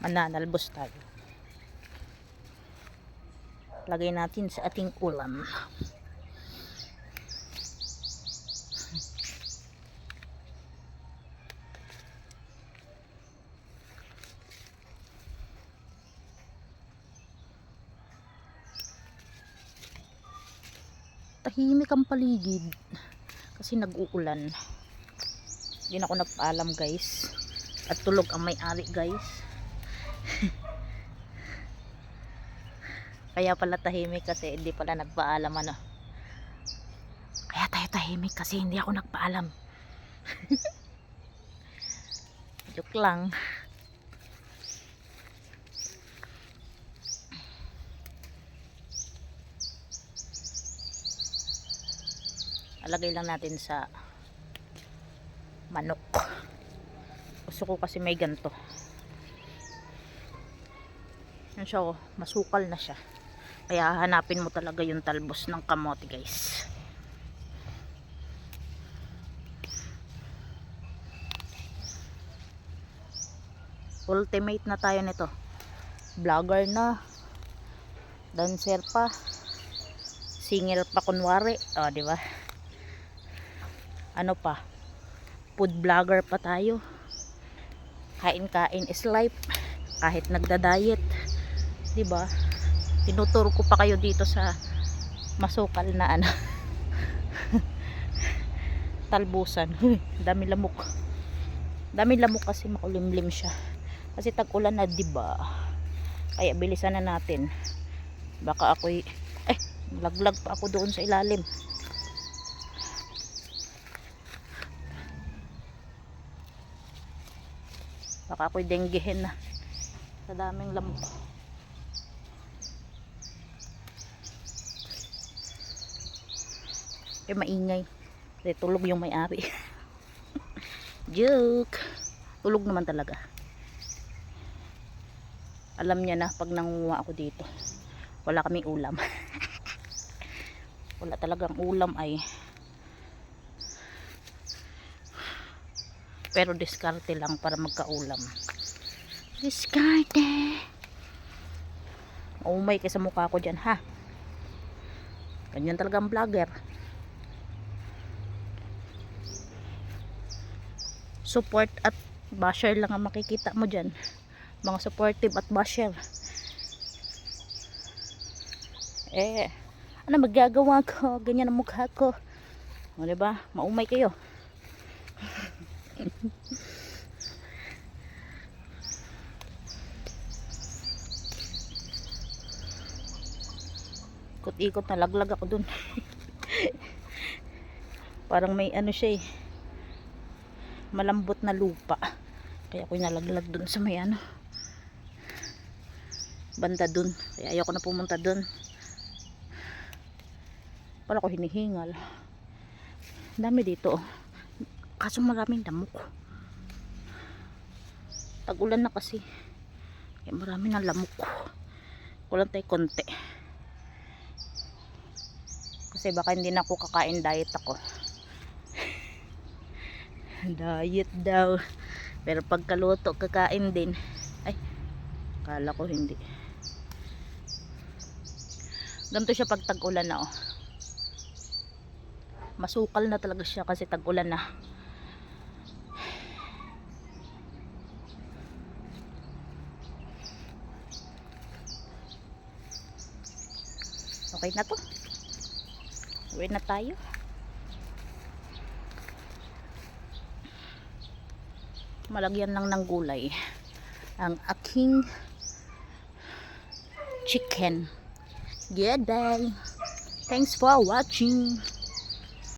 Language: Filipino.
Mananalbos tayo. Lagay natin sa ating ulam. Tahimik ang paligid kasi nag-uulan. Hindi na ako nagpaalam guys, at tulog ang may-ari guys. Kaya pala tahimik kasi hindi pala nagpaalam ano. Kaya tayo tahimik kasi hindi ako nagpaalam. Joke lang. Alagay lang natin sa manok. Gusto ko kasi may ganto. Yan siya, oh, masukal na siya. Kaya hanapin mo talaga yung talbos ng kamote guys. Ultimate na tayo nito. Vlogger na, dancer pa, singer pa kunwari, oh, di ba? Ano pa, food vlogger pa tayo. Kain-kain is life kahit nagda-diet, di ba? Tinuturo ko pa kayo dito sa masukal na ano. Talbusan. Dami lamok. Dami lamok kasi makulimlim siya. Kasi tag-ulan na, di ba? Kaya bilisan na natin. Baka ako'y laglag pa ako doon sa ilalim. Baka ako'y denggehin na sa daming lamok. Maingay. Kasi tulog yung may-ari. Joke. Tulog naman talaga. Alam niya na pag nangunguha ako dito, wala kaming ulam. Wala talagang ulam ay. Pero diskarte lang para magkaulam. Diskarte. Umay ka sa mukha ko dyan ha. Ganyan talagang vlogger. Support at basher lang ang makikita mo dyan. Mga supportive at basher. Ano magagawa ko? Ganyan ang mukha ko. O diba? Maumay kayo. Ikot-ikot na laglag ako dun. Parang may ano siya eh, malambot na lupa. Kaya ako nalaglag dun sa may ano, banda dun. Kaya ayoko na pumunta dun. Wala ko hinihingal. Dami dito oh. Kaso maraming lamok. Tag-ulan na kasi. Kaya marami ng lamok. Kulang tayo konti. Kasi baka hindi na ako kakain, diet ako. Diet daw. Pero pagkaluto kakain din. Ay, kala ko hindi. Ganito siya pag tag-ulan na oh. Masukal na talaga siya kasi tag-ulan na. Okay na to. Uwi na tayo. Malagyan lang ng gulay ang aking chicken. Goodbye. Thanks for watching.